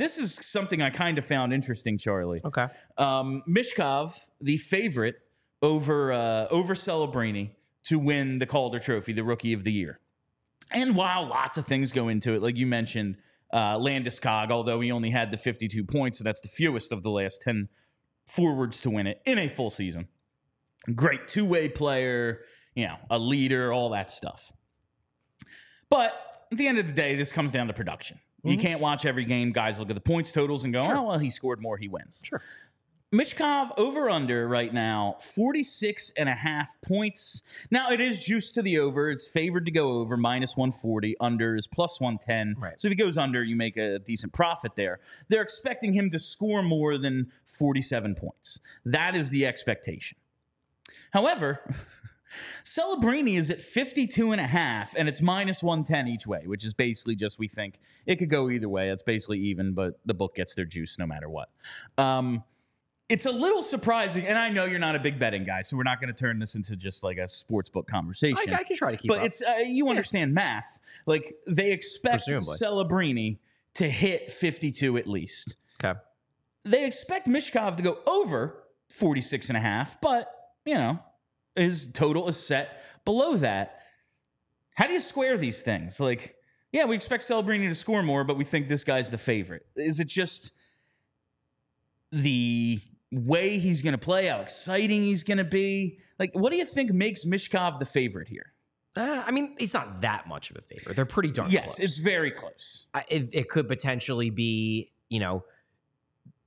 this is something I kind of found interesting, Charlie. Okay. Michkov, the favorite over Celebrini to win the Calder Trophy, the Rookie of the Year. And while lots of things go into it, like you mentioned, Landeskog, although he only had the 52 points, so that's the fewest of the last 10 forwards to win it in a full season. Great two-way player, a leader, all that stuff. But at the end of the day, this comes down to production. You can't watch every game. Guys look at the points totals and go, oh, well, he scored more, he wins. Sure. Michkov over-under right now, 46.5 points. Now, it is juiced to the over. It's favored to go over, minus 140. Under is plus 110. Right. So if he goes under, you make a decent profit there. They're expecting him to score more than 47 points. That is the expectation. However, Celebrini is at 52.5, and it's minus 110 each way, which is basically just we think it could go either way. It's basically even, but the book gets their juice no matter what. It's a little surprising, and I know you're not a big betting guy, so we're not going to turn this into just like a sports book conversation. I can try to keep up. But it's you understand math. Like, they expect Presumably. Celebrini to hit 52 at least. Okay. They expect Michkov to go over 46.5, but, his total is set below that. How do you square these things? Like, yeah, we expect Celebrini to score more, but we think this guy's the favorite. Is it just the way he's going to play, how exciting he's going to be? Like, what do you think makes Michkov the favorite here? I mean, he's not that much of a favorite. They're pretty darn close. Yes, it's very close. It could potentially be,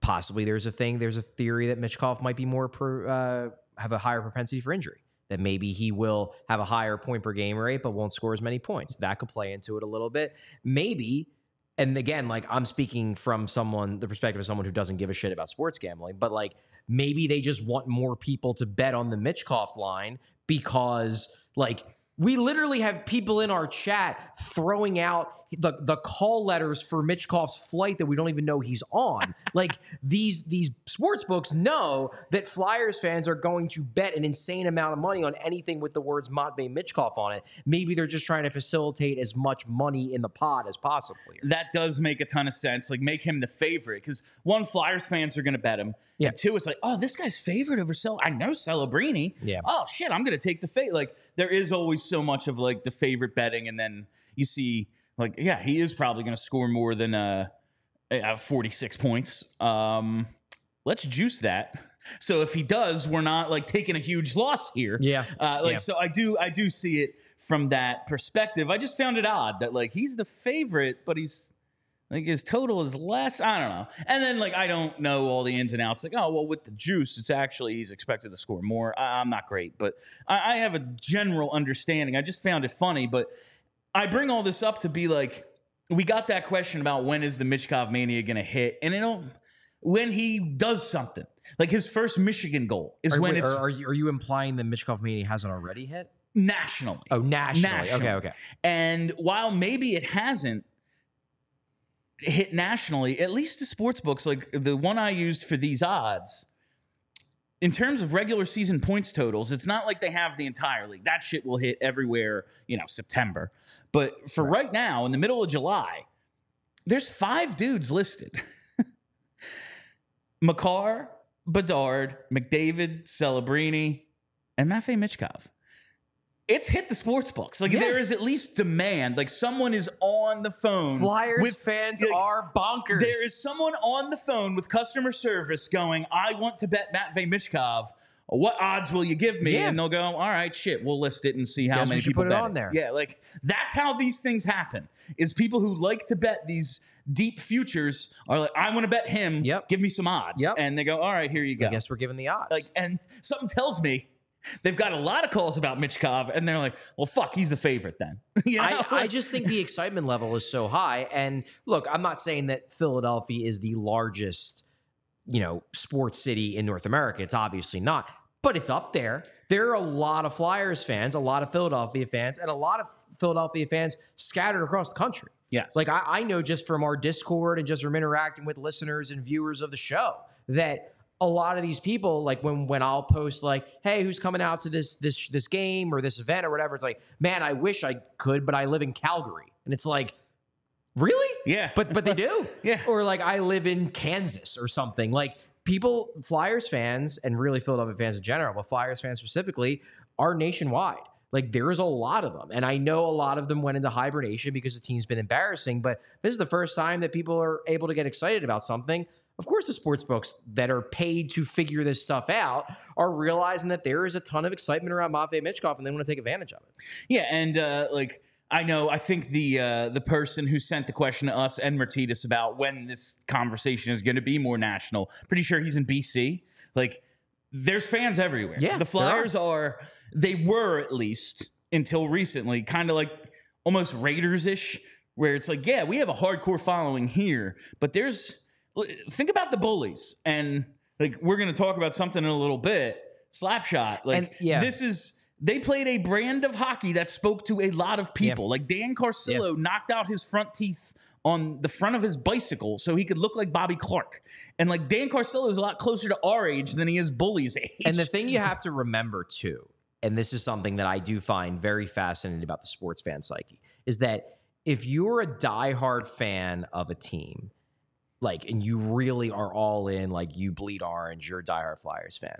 possibly there's a theory that Michkov might be more have a higher propensity for injury. That maybe he will have a higher point per game rate, but won't score as many points. That could play into it a little bit. Maybe, and again, like, I'm speaking from the perspective of someone who doesn't give a shit about sports gambling, but like, maybe they just want more people to bet on the Michkov line because, like, we literally have people in our chat throwing out the call letters for Michkov's flight that we don't even know he's on. Like, these sports books know that Flyers fans are going to bet an insane amount of money on anything with the words Matvei Michkov on it. Maybe they're just trying to facilitate as much money in the pot as possible here. That does make a ton of sense. Like, make him the favorite because one, Flyers fans are going to bet him. Yeah. And two, it's like, oh, this guy's favorite over I know Celebrini. Yeah. Oh shit, I'm going to take the favorite. Like, there is always so much of like the favorite betting, and then you see, like, yeah, he is probably going to score more than 46 points. Let's juice that. So if he does, we're not like taking a huge loss here. Yeah. So I do see it from that perspective. I just found it odd that like he's the favorite, but he's like his total is less. I don't know. And then like I don't know all the ins and outs. Like, oh well, with the juice, it's actually he's expected to score more. I'm not great, but I have a general understanding. I just found it funny, but I bring all this up to be like, we got that question about when is the Michkov mania going to hit, and when he does something. Like his first Michigan goal is Are you implying that Michkov mania hasn't already hit? Nationally. Oh, nationally. Okay. And while maybe it hasn't hit nationally, at least the sports books, like the one I used for these odds, in terms of regular season points totals, it's not like they have the entire league. That shit will hit everywhere, September. But for right now, in the middle of July, there's 5 dudes listed. Makar, Bedard, McDavid, Celebrini, and Matvei Michkov. It's hit the sports books. Like, there is at least demand. Like, someone is on the phone. Flyers fans are bonkers. There is someone on the phone with customer service going, I want to bet Matvei Michkov. What odds will you give me? Yeah. And they'll go, all right, shit, we'll list it and see how many people put it bet on there. Yeah, like, that's how these things happen, is people who like to bet these deep futures are like, I want to bet him. Yep. Give me some odds. Yep. And they go, all right, here you go. I guess we're giving the odds. Like, and something tells me they've got a lot of calls about Michkov, and they're like, well, fuck, he's the favorite then. I just think the excitement level is so high. And look, I'm not saying that Philadelphia is the largest, sports city in North America. It's obviously not, but it's up there. There are a lot of Flyers fans, a lot of Philadelphia fans, and a lot of Philadelphia fans scattered across the country. Yes. Like I know just from our Discord and just from interacting with listeners and viewers of the show that a lot of these people, like when I'll post like, hey, who's coming out to this game or this event or whatever, it's like, man, I wish I could, but I live in Calgary. And it's like, Really? Yeah. But they do. Yeah. Or like I live in Kansas or something. Like people, Flyers fans and really Philadelphia fans in general, but Flyers fans specifically are nationwide. Like there's a lot of them. And I know a lot of them went into hibernation because the team's been embarrassing, but this is the first time that people are able to get excited about something. Of course, the sports books that are paid to figure this stuff out are realizing that there is a ton of excitement around Matvei Michkov and they want to take advantage of it. Yeah, and I think the person who sent the question to us and Mertitas about when this conversation is going to be more national, pretty sure he's in BC. Like, there's fans everywhere. Yeah, the Flyers they were at least until recently kind of like almost Raiders-ish, where it's like, yeah, we have a hardcore following here, but think about the bullies, and like we're going to talk about something in a little bit. Slapshot, like they played a brand of hockey that spoke to a lot of people. Yeah. Like Dan Carcillo knocked out his front teeth on the front of his bicycle so he could look like Bobby Clark. And like Dan Carcillo is a lot closer to our age than he is Bully's age. And the thing you have to remember too, and this is something that I do find very fascinating about the sports fan psyche, is that if you're a diehard fan of a team, like, and you really are all in, like you bleed orange, you're a diehard Flyers fan,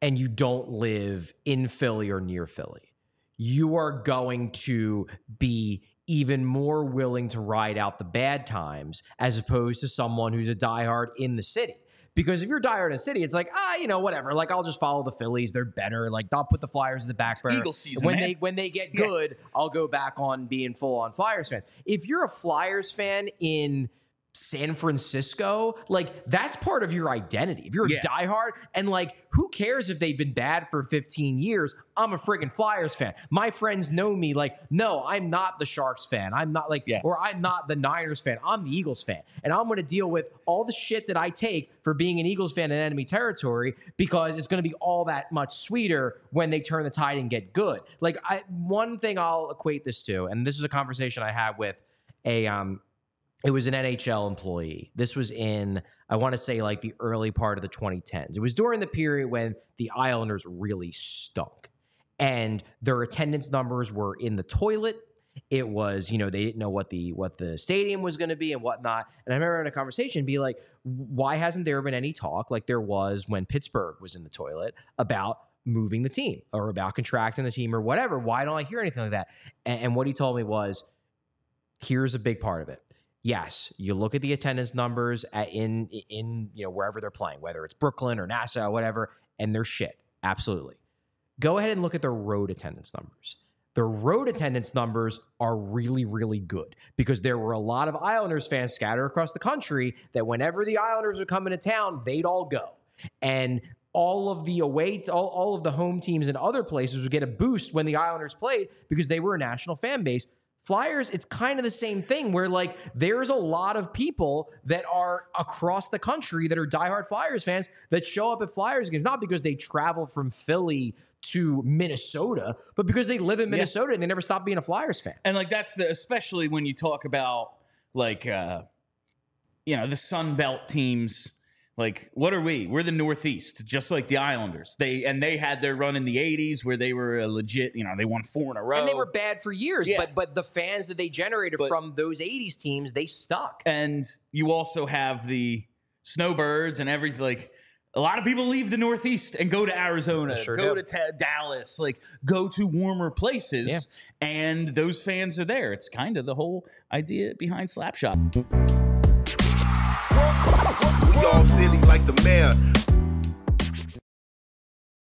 and you don't live in Philly or near Philly, you are going to be even more willing to ride out the bad times as opposed to someone who's a diehard in the city. Because if you're diehard in the city, it's like, whatever. Like, I'll just follow the Phillies. They're better. Like, I'll put the Flyers in the back burner. Eagle season, when they get good, I'll go back on being full-on Flyers fans. If you're a Flyers fan in San Francisco, like that's part of your identity. If you're a diehard, and like who cares if they've been bad for 15 years? I'm a friggin' Flyers fan. My friends know me. Like, no, I'm not the Sharks fan. I'm not like, or I'm not the Niners fan. I'm the Eagles fan, and I'm going to deal with all the shit that I take for being an Eagles fan in enemy territory because it's going to be all that much sweeter when they turn the tide and get good. Like, one thing I'll equate this to, and this is a conversation I had with it was an NHL employee. This was in, I want to say, like the early part of the 2010s. It was during the period when the Islanders really stunk. And their attendance numbers were in the toilet. It was, they didn't know what the stadium was going to be and whatnot. And I remember having a conversation, be like, why hasn't there been any talk like there was when Pittsburgh was in the toilet about moving the team or about contracting the team or whatever? Why don't I hear anything like that? And what he told me was, here's a big part of it. Yes, you look at the attendance numbers in wherever they're playing, whether it's Brooklyn or Nassau, whatever, and they're shit. Absolutely. Go ahead and look at their road attendance numbers. Their road attendance numbers are really, really good because there were a lot of Islanders fans scattered across the country that whenever the Islanders would come into town, they'd all go. And all of the all of the home teams in other places would get a boost when the Islanders played because they were a national fan base. Flyers, it's kind of the same thing where like there's a lot of people that are across the country that are diehard Flyers fans that show up at Flyers games, not because they travel from Philly to Minnesota, but because they live in Minnesota and they never stop being a Flyers fan. And like especially when you talk about like the Sun Belt teams. Like, what are we? We're the Northeast, just like the Islanders. They had their run in the 80s where they were legit, they won 4 in a row. And they were bad for years, but the fans that they generated from those 80s teams, they stuck. And you also have the Snowbirds and everything. Like, a lot of people leave the Northeast and go to Arizona, to Dallas, like go to warmer places, and those fans are there. It's kind of the whole idea behind Slapshot. We all silly like the mayor.